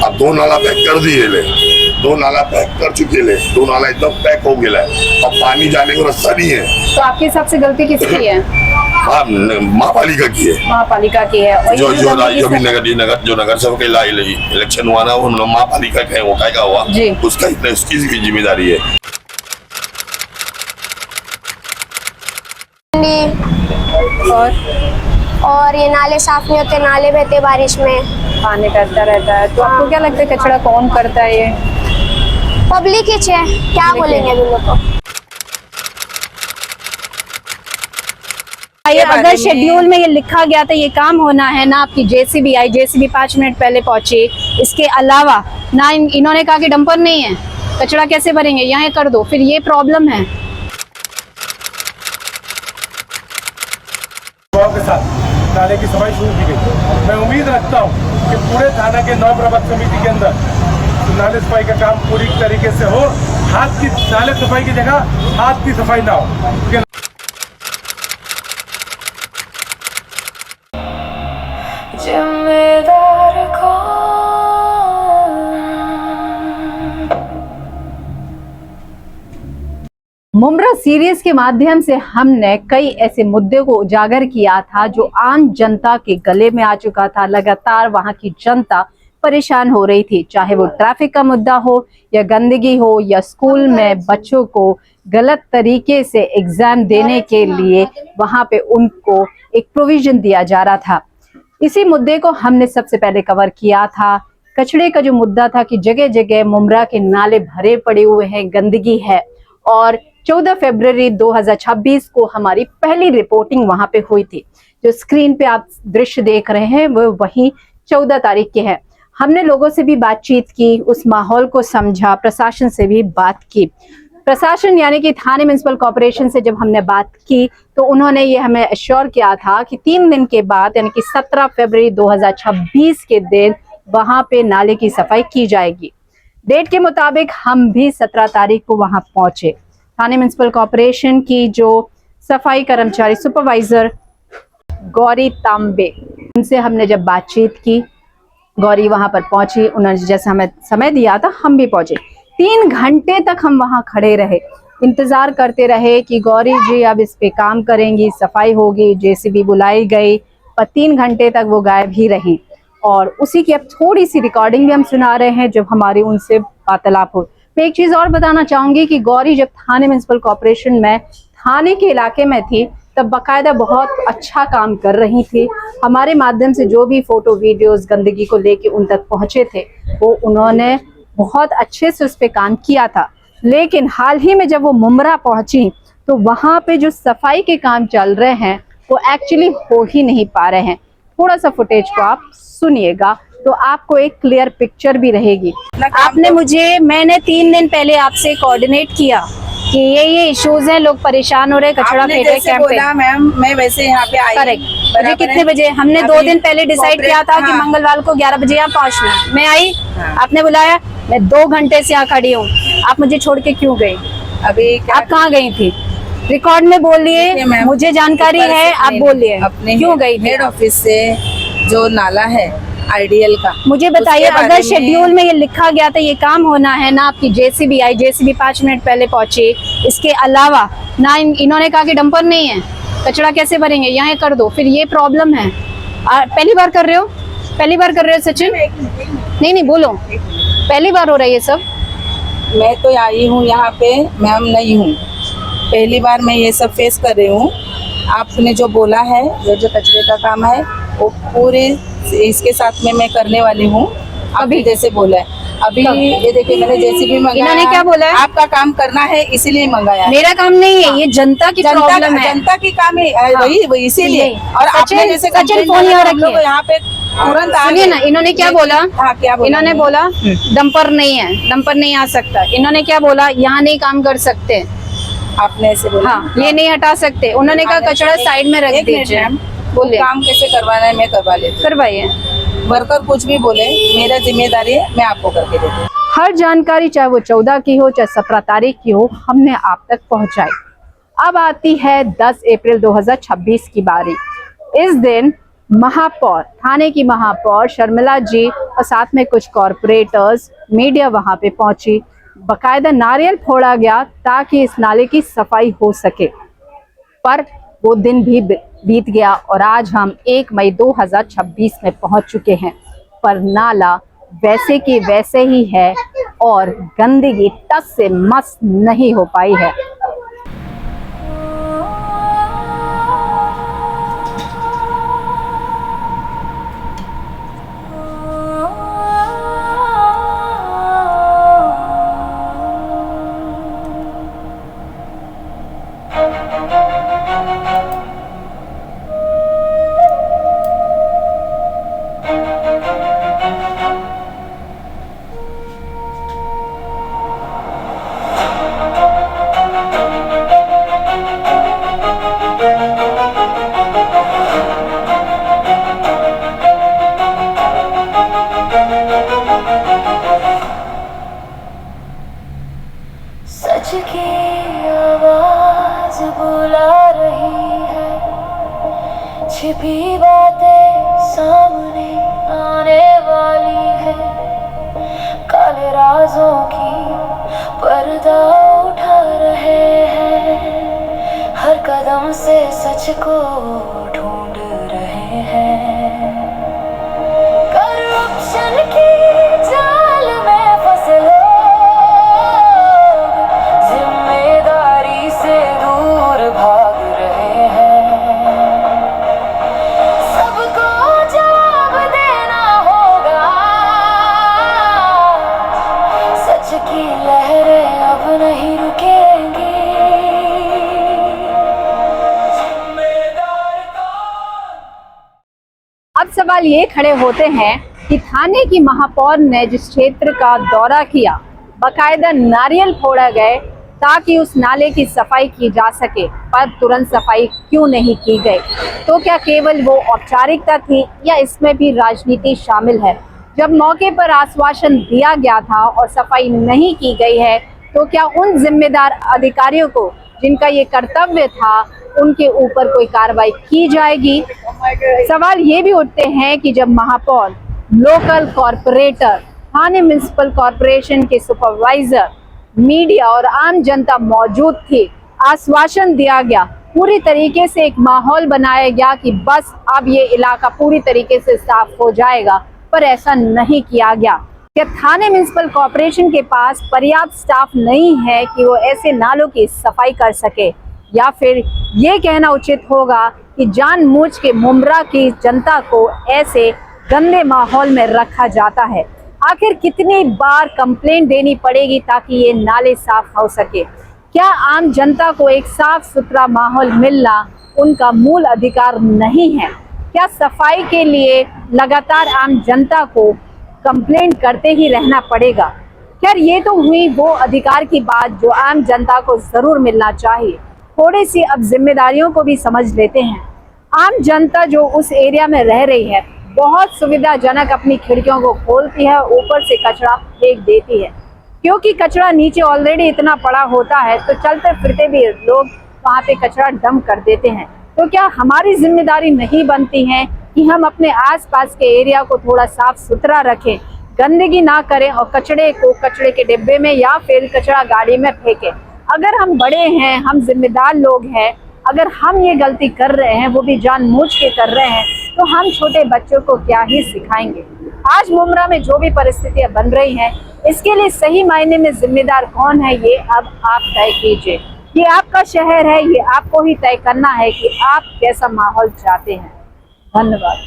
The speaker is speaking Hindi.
अब 2 नाला पैक कर दिए ले, 2 नाला पैक कर चुके ले, 2 नाला एकदम पैक हो गया है, अब पानी जाने को रास्ता नहीं है। तो आपके हिसाब से गलती किसकी है? महापालिका की है, महापालिका की है। और जो ये जो गंदगी जो भी सब- जो नगर सेवक का इलेक्शन हुआ ना, वो महापालिका का है, वो काय का हुआ जी। उसका उसकी भी जिम्मेदारी है। और ये नाले साफ नहीं होते, नाले बहते बारिश में, पानी करता रहता है। तो आपको क्या लगता है कचरा कौन करता है ये? पब्लिक ही है, क्या बोलेंगे अभी लोग को। ये अगर शेड्यूल में ये लिखा गया था ये काम होना है ना, आपकी जेसीबी आई, जेसीबी 5 मिनट पहले पहुंची, इसके अलावा ना इन्होंने कहा कि डंपर नहीं है, कचरा कैसे भरेंगे, यहाँ कर दो, फिर ये प्रॉब्लम है। के साथ नाले की सफाई शुरू की गई। मैं उम्मीद रखता हूँ कि पूरे थाना के 9 प्रबंधक समिति के अंदर नाले सफाई का काम पूरी तरीके से हो। हाथ की नाले सफाई की जगह हाथ की सफाई ना हो। मुमरा सीरीज के माध्यम से हमने कई ऐसे मुद्दे को उजागर किया था जो आम जनता के गले में आ चुका था। लगातार वहां की जनता परेशान हो रही थी, चाहे वो ट्रैफिक का मुद्दा हो या गंदगी हो या स्कूल में बच्चों को गलत तरीके से एग्जाम देने के लिए वहां पे उनको एक प्रोविजन दिया जा रहा था। इसी मुद्दे को हमने सबसे पहले कवर किया था। कचरे का जो मुद्दा था कि जगह जगह मुमरा के नाले भरे पड़े हुए हैं, गंदगी है। और 14 फरवरी 2026 को हमारी पहली रिपोर्टिंग वहां पे हुई थी। जो स्क्रीन पे आप दृश्य देख रहे हैं वो वही 14 तारीख के है। हमने लोगों से भी बातचीत की, उस माहौल को समझा, प्रशासन से भी बात की। प्रशासन यानी कि थाने म्युनिसिपल कॉर्पोरेशन से जब हमने बात की तो उन्होंने ये हमें एश्योर किया था कि 3 दिन के बाद यानी कि 17 फरवरी 2026 के दिन वहां पे नाले की सफाई की जाएगी। डेट के मुताबिक हम भी 17 तारीख को वहां पहुंचे। थाने म्युनिसिपल कॉर्पोरेशन की जो सफाई कर्मचारी सुपरवाइजर गौरी तांबे, उनसे हमने जब बातचीत की, गौरी वहां पर पहुंची, उन्होंने जैसे हमें समय दिया था हम भी पहुंचे। 3 घंटे तक हम वहां खड़े रहे, इंतजार करते रहे कि गौरी जी अब इस पे काम करेंगी, सफाई होगी, जेसीबी बुलाई गई, पर 3 घंटे तक वो गायब ही रही। और उसी की अब थोड़ी सी रिकॉर्डिंग भी हम सुना रहे हैं जब हमारी उनसे वार्तालाप हो। मैं एक चीज और बताना चाहूंगी कि गौरी जब थाने म्युनिसिपल कॉर्पोरेशन में थाने के इलाके में थी तब बाकायदा बहुत अच्छा काम कर रही थी। हमारे माध्यम से जो भी फोटो वीडियोस गंदगी को लेके उन तक पहुंचे थे वो उन्होंने बहुत अच्छे से उस पर काम किया था। लेकिन हाल ही में जब वो मुमरा पहुंची तो वहां पे जो सफाई के काम चल रहे हैं वो एक्चुअली हो ही नहीं पा रहे हैं। थोड़ा सा फुटेज को आप सुनिएगा तो आपको एक क्लियर पिक्चर भी रहेगी। मैंने 3 दिन पहले आपसे कोऑर्डिनेट किया कि ये इश्यूज हैं, लोग परेशान हो रहे, कचरा फेंक रहे कैंप पे। मैम मैं वैसे यहाँ पे आई। करेक्ट। मुझे कितने बजे? हमने 2 दिन पहले डिसाइड किया था कि मंगलवार को 11 बजे यहाँ पहुँचना। मैं आई, आपने बुलाया, मैं 2 घंटे से यहाँ खड़ी हूँ। आप मुझे छोड़ के क्यों गई? अभी आप कहाँ गई थी? रिकॉर्ड में बोलिए, मुझे जानकारी है, आप बोलिए क्यों गई थी? हेड ऑफिस से जो नाला है आईडीएल का, मुझे बताइए अगर शेड्यूल में ये लिखा गया था ये काम होना है ना, आपकी जेसीबी आई, जेसीबी 5 मिनट पहले पहुंची, इसके अलावा ना इन्होंने कहा कि डंपर नहीं है, कचरा कैसे भरेंगे, यहाँ कर दो, फिर ये प्रॉब्लम है। पहली बार कर रहे हो? पहली बार कर रहे हो सचिन? नहीं बोलो, पहली बार हो रहा है ये सब? मैं तो आई हूँ यहाँ पे, मैम नहीं हूँ, पहली बार मैं ये सब फेस कर रही हूँ। आपने जो बोला है जो कचरे का काम है वो पूरे इसके साथ में मैं करने वाली हूँ। अभी जैसे बोला है, अभी ये देखिए मैंने जेसीबी मंगाया। इन्होंने क्या बोला है? आपका काम करना है इसीलिए मंगाया। मेरा काम नहीं है, ये जनता की प्रॉब्लम है, जनता की काम है, वही इसीलिए। और आपने जैसे सचिन फोन यहाँ रखिए, यहाँ पे तुरंत सुनिए ना, इन्होंने क्या बोला? हाँ क्या बोला? इन्होंने बोला डंपर नहीं है, डंपर नहीं आ सकता। इन्होंने क्या बोला? यहाँ नहीं काम कर सकते। आपने ऐसे बोला? हाँ, ये नहीं हटा सकते। उन्होंने कहा कचरा साइड में रख दीजिए। बोलिए, काम कैसे करवाना है मैं करवा लेती हूँ। करवाइए। वर्कर कुछ भी बोले, मेरा जिम्मेदारी है, मैं आपको करके देती हूँ। हर जानकारी चाहे वो 14 की हो चाहे 17 तारीख की हो, हमने आप तक पहुंचाई। अब आती है 10 अप्रैल 2026 की बारी। इस दिन महापौर, थाने की महापौर शर्मिला जी और साथ में कुछ कॉरपोरेटर्स, मीडिया वहां पे पहुंची। बकायदा नारियल फोड़ा गया ताकि इस नाले की सफाई हो सके, पर वो दिन भी बीत गया और आज हम 1 मई 2026 में पहुंच चुके हैं, पर नाला वैसे की वैसे ही है और गंदगी टस से मस नहीं हो पाई है। सच की आवाज बुला रही है, छिपी बातें सामने आने वाली है, काले राजों की पर्दा उठा रहे हैं, हर कदम से सच को ढूंढ रहे हैं, करप्शन की जाल में फंसे भाग रहे हैं, सबको जवाब देना होगा, सच की लहरें अब नहीं रुकेंगी। अब सवाल ये खड़े होते हैं कि थाने की महापौर ने जिस क्षेत्र का दौरा किया, बकायदा नारियल फोड़ा गए ताकि उस नाले की सफाई की जा सके, पर तुरंत सफाई क्यों नहीं की गई? तो क्या केवल वो औपचारिकता थी या इसमें भी राजनीति शामिल है? जब मौके पर आश्वासन दिया गया था और सफाई नहीं की गई है, तो क्या उन जिम्मेदार अधिकारियों को जिनका ये कर्तव्य था उनके ऊपर कोई कार्रवाई की जाएगी? सवाल ये भी उठते हैं कि जब महापौर, लोकल कॉरपोरेटर, थाने म्युनिसिपल कॉरपोरेशन के सुपरवाइजर, मीडिया और आम जनता मौजूद थी, आश्वासन दिया गया, पूरी तरीके से एक माहौल बनाया गया कि बस अब ये इलाका पूरी तरीके से साफ हो जाएगा, पर ऐसा नहीं किया गया। क्या थाने म्युनिसिपल कॉरपोरेशन के पास पर्याप्त स्टाफ नहीं है कि वो ऐसे नालों की सफाई कर सके, या फिर ये कहना उचित होगा कि जानबूझ के मुमरा की जनता को ऐसे गंदे माहौल में रखा जाता है? आखिर कितनी बार कंप्लेंट देनी पड़ेगी ताकि ये नाले साफ हो सके? क्या आम जनता को एक साफ सुथरा माहौल मिलना उनका मूल अधिकार नहीं है? क्या सफाई के लिए लगातार आम जनता को कंप्लेंट करते ही रहना पड़ेगा? खैर, ये तो हुई वो अधिकार की बात जो आम जनता को जरूर मिलना चाहिए। थोड़ी सी अब जिम्मेदारियों को भी समझ लेते हैं। आम जनता जो उस एरिया में रह रही है, बहुत सुविधाजनक अपनी खिड़कियों को खोलती है, ऊपर से कचरा फेंक देती है, क्योंकि कचरा नीचे ऑलरेडी इतना पड़ा होता है, तो चलते फिरते भी लोग वहाँ पे कचरा डंप कर देते हैं। तो क्या हमारी जिम्मेदारी नहीं बनती है कि हम अपने आसपास के एरिया को थोड़ा साफ सुथरा रखें, गंदगी ना करें और कचरे को कचरे के डिब्बे में या फिर कचरा गाड़ी में फेंकें? अगर हम बड़े हैं, हम जिम्मेदार लोग हैं, अगर हम ये गलती कर रहे हैं, वो भी जानबूझ के कर रहे हैं, तो हम छोटे बच्चों को क्या ही सिखाएंगे? आज मुमरा में जो भी परिस्थितियां बन रही हैं, इसके लिए सही मायने में जिम्मेदार कौन है, ये अब आप तय कीजिए। ये आपका शहर है, ये आपको ही तय करना है कि आप कैसा माहौल चाहते हैं। धन्यवाद।